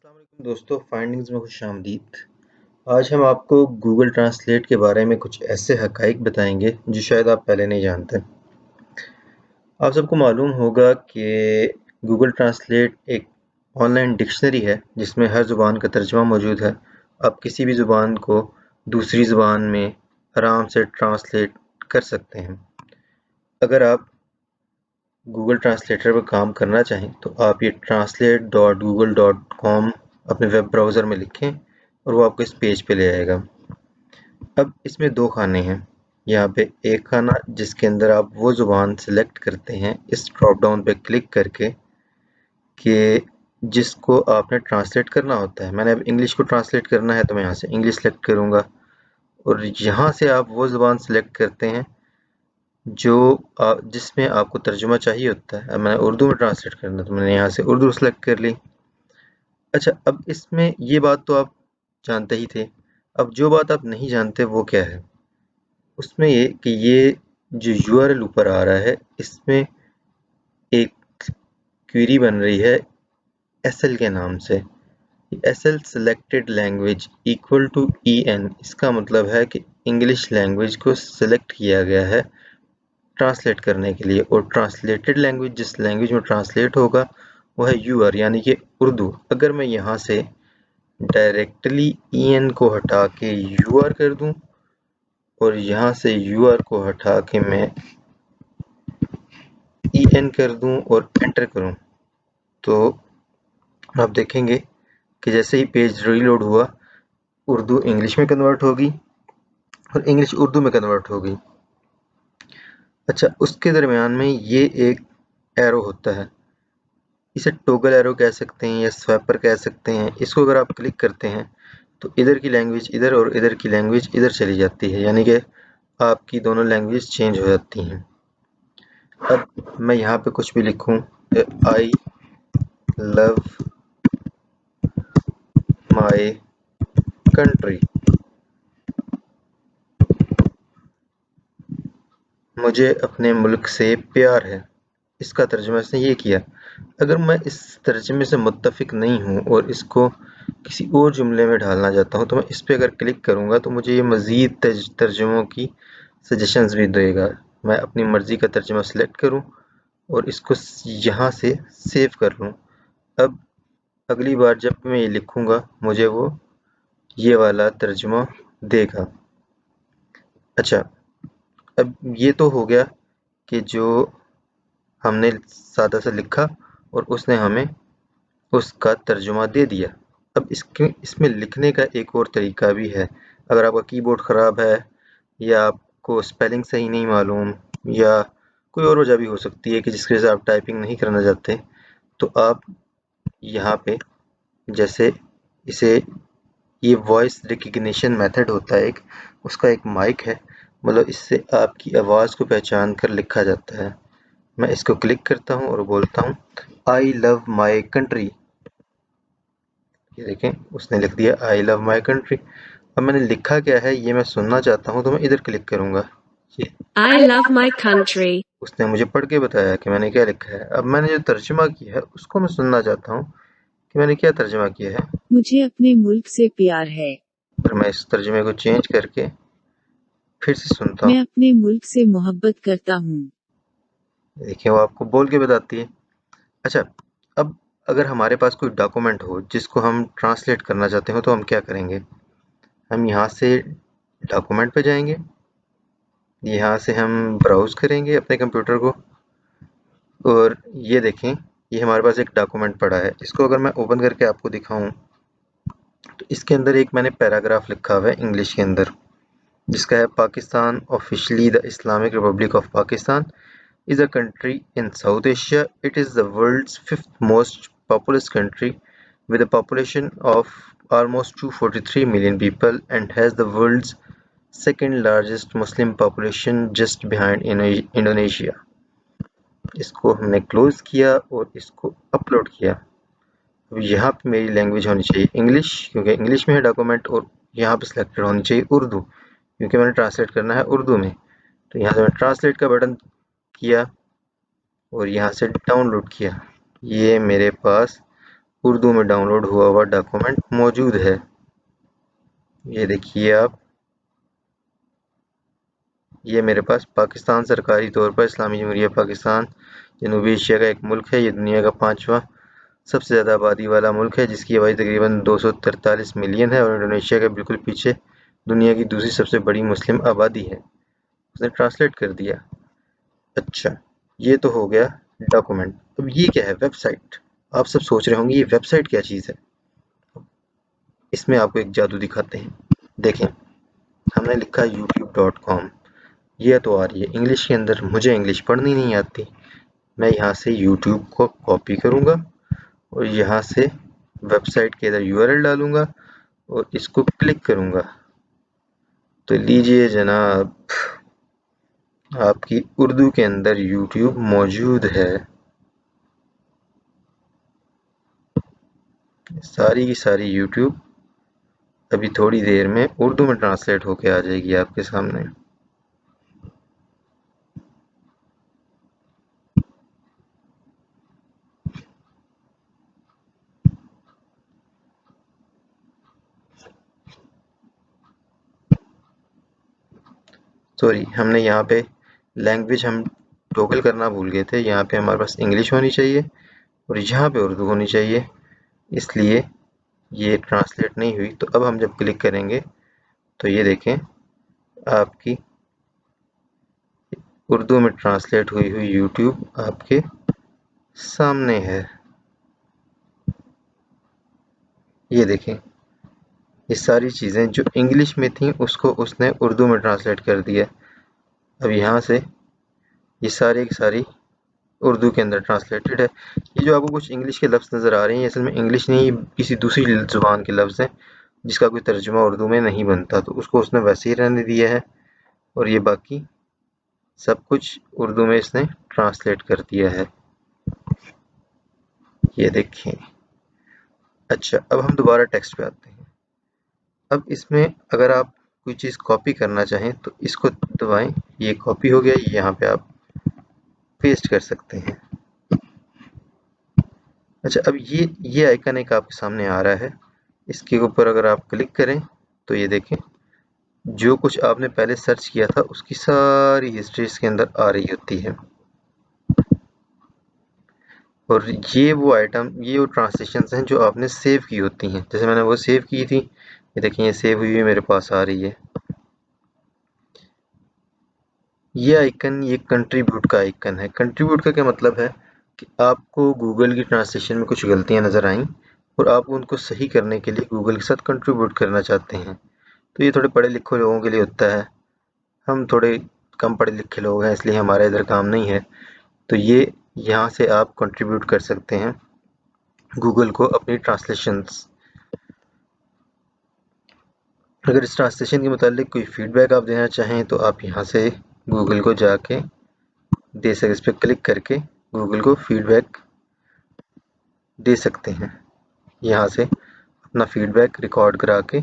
अस्सलाम वालेकुम दोस्तों, फाइंडिंग्स में खुशामदीद। आज हम आपको गूगल ट्रांसलेट के बारे में कुछ ऐसे हक़ाइक़ बताएंगे जो शायद आप पहले नहीं जानते। आप सबको मालूम होगा कि गूगल ट्रांसलेट एक ऑनलाइन डिक्शनरी है जिसमें हर ज़ुबान का तर्जुमा मौजूद है। आप किसी भी ज़ुबान को दूसरी ज़ुबान में आराम से ट्रांसलेट कर सकते हैं। अगर आप गूगल ट्रांसलेटर पर काम करना चाहें तो आप ये translate.google.com अपने वेब ब्राउज़र में लिखें और वो आपको इस पेज पे ले आएगा। अब इसमें दो खाने हैं। यहाँ पे एक खाना जिसके अंदर आप वो ज़ुबान सेलेक्ट करते हैं इस ड्रॉप डाउन पे क्लिक करके कि जिसको आपने ट्रांसलेट करना होता है। मैंने अब इंग्लिश को ट्रांसलेट करना है तो मैं यहाँ से इंग्लिश सेलेक्ट करूँगा और यहाँ से आप वो ज़ुबान सेलेक्ट करते हैं जो जिसमें आपको तर्जुमा चाहिए होता है। अब मैंने उर्दू में ट्रांसलेट करना तो मैंने यहाँ से उर्दू सेलेक्ट कर ली। अच्छा, अब इसमें ये बात तो आप जानते ही थे। अब जो बात आप नहीं जानते वो क्या है? उसमें ये कि ये जो यूआरएल ऊपर आ रहा है इसमें एक क्वेरी बन रही है एसएल के नाम से। SL selected language equal to EN. इसका मतलब है कि इंग्लिश लैंग्वेज को सिलेक्ट किया गया है ट्रांसलेट करने के लिए और ट्रांसलेटेड लैंग्वेज जिस लैंग्वेज में ट्रांसलेट होगा वो है यूआर यानी कि उर्दू। अगर मैं यहाँ से डायरेक्टली ईएन को हटा के यूआर कर दूं और यहाँ से यूआर को हटा के मैं ईएन कर दूं और एंटर करूं तो आप देखेंगे कि जैसे ही पेज रीलोड हुआ उर्दू इंग्लिश में कन्वर्ट होगी और इंग्लिश उर्दू में कन्वर्ट होगी। अच्छा, उसके दरमियान में ये एक एरो होता है, इसे टॉगल एरो कह सकते हैं या स्वैपर कह सकते हैं। इसको अगर आप क्लिक करते हैं तो इधर की लैंग्वेज इधर और इधर की लैंग्वेज इधर चली जाती है, यानी कि आपकी दोनों लैंग्वेज चेंज हो जाती हैं। अब मैं यहाँ पे कुछ भी लिखूं, आई लव माई कंट्री, मुझे अपने मुल्क से प्यार है, इसका तर्जुमा इसने ये किया। अगर मैं इस तर्जुमे से मुत्तफिक नहीं हूँ और इसको किसी और जुमले में ढालना चाहता हूँ तो मैं इस पे अगर क्लिक करूँगा तो मुझे ये मज़ीद तर्जुमों की सजेशंस भी देगा। मैं अपनी मर्ज़ी का तर्जुमा सेलेक्ट करूँ और इसको यहाँ से सेव कर लूँ। अब अगली बार जब मैं ये लिखूँगा मुझे वो ये वाला तर्जुमा देगा। अच्छा, अब ये तो हो गया कि जो हमने सादा सा लिखा और उसने हमें उसका तर्जुमा दे दिया। अब इसमें लिखने का एक और तरीका भी है। अगर आपका कीबोर्ड ख़राब है या आपको स्पेलिंग सही नहीं मालूम या कोई और वजह भी हो सकती है कि जिसकी वजह से आप टाइपिंग नहीं करना चाहते, तो आप यहाँ पे जैसे इसे ये वॉइस रिकग्निशन मेथड होता है एक, उसका एक माइक है, मतलब इससे आपकी आवाज़ को पहचान कर लिखा जाता है। मैं इसको क्लिक करता हूँ और बोलता हूँ आई लव माई कंट्री। ये देखें उसने लिख दिया आई लव माई कंट्री। अब मैंने लिखा क्या है ये मैं सुनना चाहता हूँ तो मैं इधर क्लिक करूँगा। ये I love my country. उसने मुझे पढ़ के बताया कि मैंने क्या लिखा है। अब मैंने जो तर्जुमा किया है उसको मैं सुनना चाहता हूँ कि मैंने क्या तर्जुमा किया है। मुझे अपने मुल्क से प्यार है। फिर मैं इस तर्जुमे को चेंज करके फिर से सुनता हूँ। मैं अपने मुल्क से मोहब्बत करता हूँ। देखिए वो आपको बोल के बताती है। अच्छा, अब अगर हमारे पास कोई डॉक्यूमेंट हो जिसको हम ट्रांसलेट करना चाहते हो तो हम क्या करेंगे? हम यहाँ से डॉक्यूमेंट पे जाएंगे, यहाँ से हम ब्राउज़ करेंगे अपने कंप्यूटर को और ये देखें ये हमारे पास एक डॉक्यूमेंट पड़ा है। इसको अगर मैं ओपन करके आपको दिखाऊं तो इसके अंदर एक मैंने पैराग्राफ लिखा हुआ है इंग्लिश के अंदर जिसका है Pakistan officially the Islamic Republic of Pakistan is a country in South Asia. It is the world's fifth most populous country with a population of almost 243 million people and has the world's second largest Muslim population just behind Indonesia. इसको हमने close किया और इसको upload किया। अब यहाँ पे मेरी लैंग्वेज होनी चाहिए इंग्लिश क्योंकि इंग्लिश में है डॉक्यूमेंट और यहाँ पे सिलेक्टेड होनी चाहिए उर्दू क्योंकि मैंने ट्रांसलेट करना है उर्दू में। तो यहाँ से मैं ट्रांसलेट का बटन किया और यहाँ से डाउनलोड किया। ये मेरे पास उर्दू में डाउनलोड हुआ हुआ डॉक्यूमेंट मौजूद है। ये देखिए आप, ये मेरे पास पाकिस्तान सरकारी तौर पर इस्लामी जमहूरिया पाकिस्तान जनूबी एशिया का एक मुल्क है। ये दुनिया का 5वां सबसे ज़्यादा आबादी वाला मुल्क है, जिसकी आबादी तकरीबन 243 मिलियन है और इंडोनेशिया के बिल्कुल पीछे दुनिया की दूसरी सबसे बड़ी मुस्लिम आबादी है। उसने ट्रांसलेट कर दिया। अच्छा, ये तो हो गया डॉक्यूमेंट। अब ये क्या है? वेबसाइट। आप सब सोच रहे होंगे ये वेबसाइट क्या चीज़ है। इसमें आपको एक जादू दिखाते हैं। देखें, हमने लिखा youtube.com। ये तो आ रही है इंग्लिश के अंदर, मुझे इंग्लिश पढ़नी नहीं आती। मैं यहाँ से YouTube को कॉपी करूँगा और यहाँ से वेबसाइट के अंदर URL डालूँगा और इसको क्लिक करूँगा। तो लीजिए जनाब, आपकी उर्दू के अंदर YouTube मौजूद है। सारी की सारी YouTube अभी थोड़ी देर में उर्दू में ट्रांसलेट होके आ जाएगी आपके सामने। सॉरी, हमने यहाँ पे लैंग्वेज हम टॉगल करना भूल गए थे। यहाँ पे हमारे पास इंग्लिश होनी चाहिए और यहाँ पे उर्दू होनी चाहिए, इसलिए ये ट्रांसलेट नहीं हुई। तो अब हम जब क्लिक करेंगे तो ये देखें, आपकी उर्दू में ट्रांसलेट हुई हुई YouTube आपके सामने है। ये देखें, ये सारी चीज़ें जो इंग्लिश में थी उसको उसने उर्दू में ट्रांसलेट कर दिया। अब यहाँ से ये सारी की सारी उर्दू के अंदर ट्रांसलेटेड है। ये जो आपको कुछ इंग्लिश के लफ्ज़ नज़र आ रहे हैं, असल में इंग्लिश नहीं, किसी दूसरी ज़ुबान के लफ्ज़ हैं जिसका कोई तर्जुमा उर्दू में नहीं बनता, तो उसको उसने वैसे ही रहने दिया है और ये बाकी सब कुछ उर्दू में इसने ट्रांसलेट कर दिया है। ये देखें। अच्छा, अब हम दोबारा टेक्स्ट पे आते हैं। अब इसमें अगर आप कोई चीज़ कॉपी करना चाहें तो इसको दबाएं, ये कॉपी हो गया, यहाँ पे आप पेस्ट कर सकते हैं। अच्छा, अब ये आइकन एक आपके सामने आ रहा है, इसके ऊपर अगर आप क्लिक करें तो ये देखें, जो कुछ आपने पहले सर्च किया था उसकी सारी हिस्ट्री इसके अंदर आ रही होती है। और ये वो आइटम, ये वो ट्रांसलेशंस हैं जो आपने सेव की होती हैं। जैसे मैंने वो सेव की थी, ये देखिए ये सेव हुई हुई मेरे पास आ रही है। ये आइकन, ये कंट्रीब्यूट का आइकन है। कंट्रीब्यूट का क्या मतलब है कि आपको गूगल की ट्रांसलेशन में कुछ गलतियां नज़र आईं और आप उनको सही करने के लिए गूगल के साथ कंट्रीब्यूट करना चाहते हैं। तो ये थोड़े पढ़े लिखे लोगों के लिए होता है। हम थोड़े कम पढ़े लिखे लोग हैं, इसलिए हमारा इधर काम नहीं है। तो ये यहाँ से आप कंट्रीब्यूट कर सकते हैं गूगल को अपनी ट्रांसलेशंस। अगर इस ट्रांसलेशन के मुतालिक कोई फीडबैक आप देना चाहें तो आप यहाँ से गूगल को जाके दे सकते, इस पर क्लिक करके गूगल को फीडबैक दे सकते हैं। यहाँ से अपना फीडबैक रिकॉर्ड करा के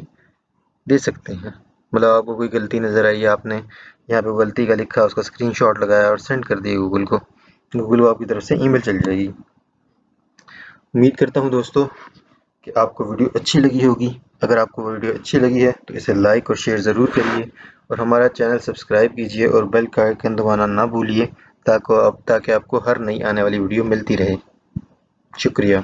दे सकते हैं। मतलब आपको कोई गलती नज़र आई, आपने यहाँ पे गलती का लिखा, उसका स्क्रीनशॉट लगाया और सेंड कर दिया गूगल को, गूगल को आपकी तरफ से ईमेल चल जाएगी। उम्मीद करता हूँ दोस्तों कि आपको वीडियो अच्छी लगी होगी। अगर आपको वीडियो अच्छी लगी है तो इसे लाइक और शेयर ज़रूर करिए और हमारा चैनल सब्सक्राइब कीजिए और बेल का आइकन दबाना ना भूलिए ताकि आपको हर नई आने वाली वीडियो मिलती रहे। शुक्रिया।